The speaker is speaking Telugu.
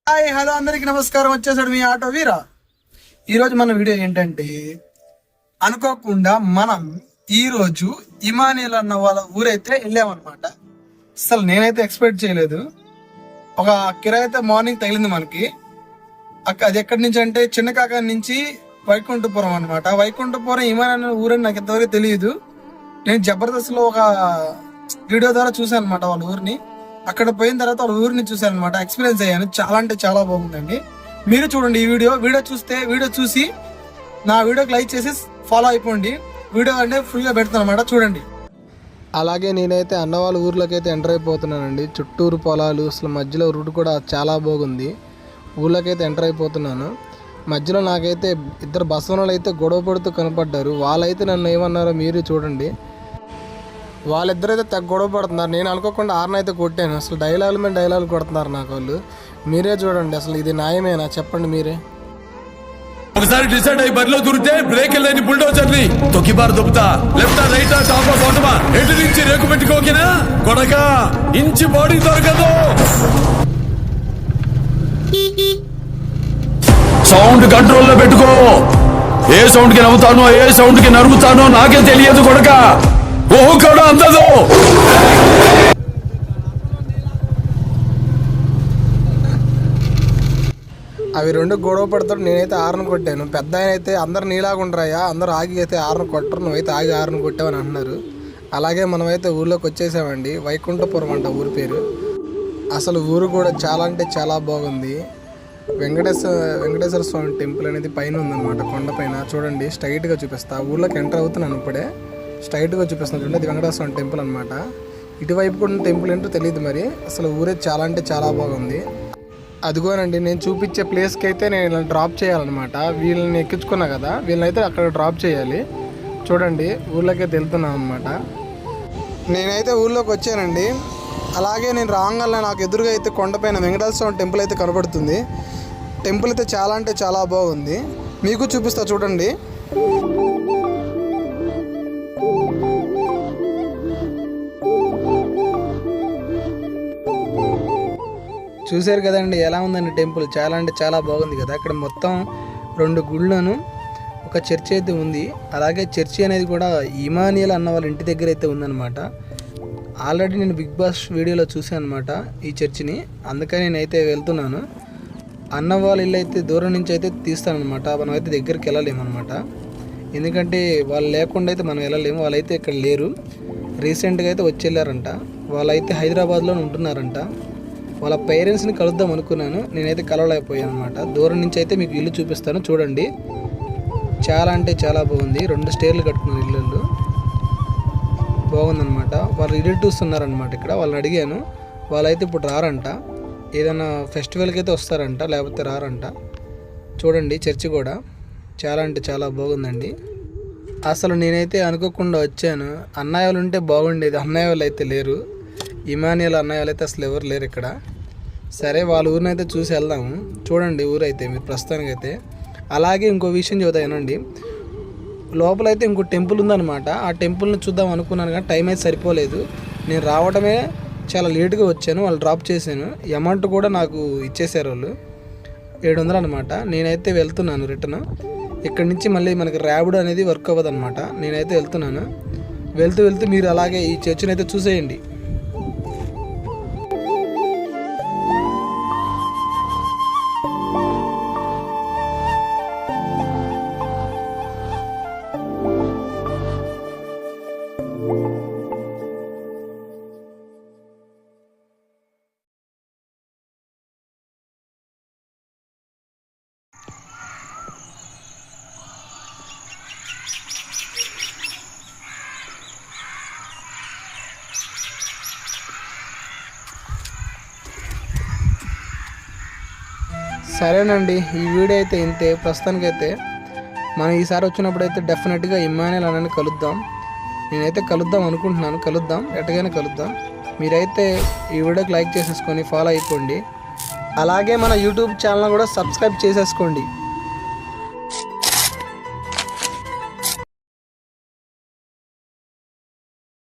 హాయ్ హలో అందరికి నమస్కారం. వచ్చేసాడు మీ ఆటో వీరా. ఈరోజు మన వీడియో ఏంటంటే, అనుకోకుండా మనం ఈరోజు ఇమానియల్ అన్న వాళ్ళ ఊరైతే వెళ్ళామన్నమాట. అసలు నేనైతే ఎక్స్పెక్ట్ చేయలేదు. ఒక కిరాయి అయితే మార్నింగ్ తగిలింది మనకి. అది ఎక్కడి నుంచి అంటే చిన్నకాక నుంచి వైకుంఠపురం అనమాట. వైకుంఠపురం ఇమానియల్ అన్న ఊరని నాకు ఇంతవరకు తెలియదు. నేను జబర్దస్త్ లో ఒక వీడియో ద్వారా చూసాను అనమాట వాళ్ళ ఊరిని. అక్కడ పోయిన తర్వాత వాళ్ళ ఊరిని చూసాను అనమాట. ఎక్స్పీరియన్స్ అయ్యాను. చాలా అంటే చాలా బాగుందండి. మీరు చూడండి ఈ వీడియో చూసి నా వీడియోకి లైక్ చేసి ఫాలో అయిపోండి. వీడియో అంటే ఫ్రీగా పెడతాను అనమాట, చూడండి. అలాగే నేనైతే అన్న వాళ్ళ ఊర్లోకి అయితే ఎంటర్ అయిపోతున్నానండి. చుట్టూరు పొలాలు, అసలు మధ్యలో రూట్ కూడా చాలా బాగుంది. ఊర్లోకి అయితే ఎంటర్ అయిపోతున్నాను. మధ్యలో నాకైతే ఇద్దరు బసవనలు అయితే గొడవ పడుతూ కనపడ్డారు. వాళ్ళైతే నన్ను ఏమన్నారో మీరు చూడండి. వాళ్ళిద్దరైతే తెగ గొడవ పడుతున్నారు. నేను అనుకోకుండా ఆర్న అయితే కొట్టాను. అసలు డైలాగుల మీద డైలాగులు కొడుతున్నారు నాకు వాళ్ళు. మీరే చూడండి, అసలు ఇది న్యాయమేనా చెప్పండి మీరే. ఒకసారి డిసైడ్ అయ్యి బరిలో దూరితే బ్రేక్ లేని బుల్డోజర్ని తొక్కి బారు దొబ్బుతా. లెఫ్ట్ రైట్ టాప్ బాటమా ఎటు నుంచి రేకు పెట్టుకోకినా కొడక ఇంచి బాడీ దొరకదు. సౌండ్ కంట్రోల్లో పెట్టుకో. ఏ సౌండ్ కి నవ్వుతానో ఏ సౌండ్ కి నరుగుతానో నాకే తెలియదు కొడక. ఓహో కూడా అందదు. అవి రెండు గొడవ పడతాడు. నేనైతే ఆరును కొట్టాను. పెద్ద ఆయన అయితే అందరు నీలాగా ఉండరాయా, అందరూ ఆగి అయితే ఆరును కొట్టరు, నువ్వైతే ఆగి ఆరును కొట్టావని అంటున్నారు. అలాగే మనమైతే ఊర్లోకి వచ్చేసామండి. వైకుంఠపురం అంట ఊరి పేరు. అసలు ఊరు కూడా చాలా అంటే చాలా బాగుంది. వెంకటేశ్వర స్వామి టెంపుల్ అనేది పైన ఉందన్నమాట, కొండపైన. చూడండి స్ట్రైట్గా చూపిస్తా. ఊర్లోకి ఎంటర్ అవుతున్నాను ఇప్పుడే. స్ట్రైట్గా చూపిస్తున్నాను చూడండి, అది వెంకటేశ్వర స్వామి టెంపుల్ అనమాట. ఇటువైపు కూడా టెంపుల్ ఏంటో తెలియదు మరి. అసలు ఊరే చాలా అంటే చాలా బాగుంది. అదిగోనండి నేను చూపించే ప్లేస్కి అయితే నేను ఇలా డ్రాప్ చేయాలన్నమాట. వీళ్ళని ఎక్కించుకున్నా కదా, వీళ్ళని అయితే అక్కడ డ్రాప్ చేయాలి. చూడండి ఊళ్ళోకి అయితే వెళ్తున్నాను అనమాట. నేనైతే ఊళ్ళోకి వచ్చానండి. అలాగే నేను రాగానే నాకు ఎదురుగా అయితే కొండపైన వెంకటేశ్వర స్వామి టెంపుల్ అయితే కనబడుతుంది. టెంపుల్ అయితే చాలా అంటే చాలా బాగుంది. మీకు చూపిస్తా చూడండి. చూశారు కదండి ఎలా ఉందండి టెంపుల్. చాలా అంటే చాలా బాగుంది కదా. ఇక్కడ మొత్తం 2 గుళ్ళను, ఒక చర్చి అయితే ఉంది. అలాగే చర్చి అనేది కూడా ఇమానియల్ అన్న వాళ్ళ ఇంటి దగ్గర అయితే ఉందన్నమాట. ఆల్రెడీ నేను బిగ్ బాస్ వీడియోలో చూసాను అనమాట ఈ చర్చిని. అందుకని నేనైతే వెళ్తున్నాను. అన్న వాళ్ళ ఇల్లు అయితే దూరం నుంచి అయితే తీస్తానమాట. మనం అయితే దగ్గరికి వెళ్ళలేమన్నమాట. ఎందుకంటే వాళ్ళు లేకుండా అయితే మనం వెళ్ళలేము. వాళ్ళైతే ఇక్కడ లేరు. రీసెంట్గా అయితే వచ్చి వెళ్ళారంట. వాళ్ళైతే హైదరాబాద్లో ఉంటున్నారంట. వాళ్ళ పేరెంట్స్ని కలుద్దాం అనుకున్నాను, నేనైతే కలవలేకపోయాను అనమాట. దూరం నుంచి అయితే మీకు ఇల్లు చూపిస్తాను చూడండి. చాలా అంటే చాలా బాగుంది. 2 స్టేర్లు కట్టుకున్నారు ఇల్లు. బాగుందనమాట. వాళ్ళ రిలేటివ్స్ ఉన్నారనమాట ఇక్కడ. వాళ్ళని అడిగాను. వాళ్ళైతే ఇప్పుడు రారంట. ఏదైనా ఫెస్టివల్కి అయితే వస్తారంట, లేకపోతే రారంట. చూడండి చర్చి కూడా చాలా అంటే చాలా బాగుందండి. అసలు నేనైతే అనుకోకుండా వచ్చాను. అన్నయ్య వాళ్ళు ఉంటే బాగుండేది. అన్నయ్య వాళ్ళు అయితే లేరు. ఇమానియల్ అన్నయ్య వాళ్ళు అయితే అసలు ఎవరు లేరు ఇక్కడ. సరే వాళ్ళ ఊరిని అయితే చూసి వెళ్దాము. చూడండి ఊరైతే మీరు ప్రస్తుతానికైతే. అలాగే ఇంకో విషయం చూద్దానండి. లోపలైతే ఇంకో టెంపుల్ ఉందన్నమాట. ఆ టెంపుల్ని చూద్దాం అనుకున్నాను కానీ టైం అయితే సరిపోలేదు. నేను రావడమే చాలా లేట్గా వచ్చాను. వాళ్ళు డ్రాప్ చేశాను. అమౌంట్ కూడా నాకు ఇచ్చేసారు వాళ్ళు, 700 అనమాట. నేనైతే వెళ్తున్నాను రిటర్న్. ఇక్కడి నుంచి మళ్ళీ మనకి ర్యాపిడో అనేది వర్క్ అవ్వదు అనమాట. నేనైతే వెళ్తున్నాను. వెళ్తూ మీరు అలాగే ఈ చర్చిని అయితే చూసేయండి. సరేనండి, ఈ వీడియో అయితే ఇంతే ప్రస్తుతానికైతే. మనం ఈసారి వచ్చినప్పుడు అయితే డెఫినెట్గా ఇమానియల్ అన్నని కలుద్దాం. నేనైతే కలుద్దాం అనుకుంటున్నాను. కలుద్దాం, ఎట్టగానే కలుద్దాం. మీరైతే ఈ వీడియోకి లైక్ చేసేసుకొని ఫాలో అయిపోండి. అలాగే మన యూట్యూబ్ ఛానల్ కూడా సబ్స్క్రైబ్ చేసేసుకోండి.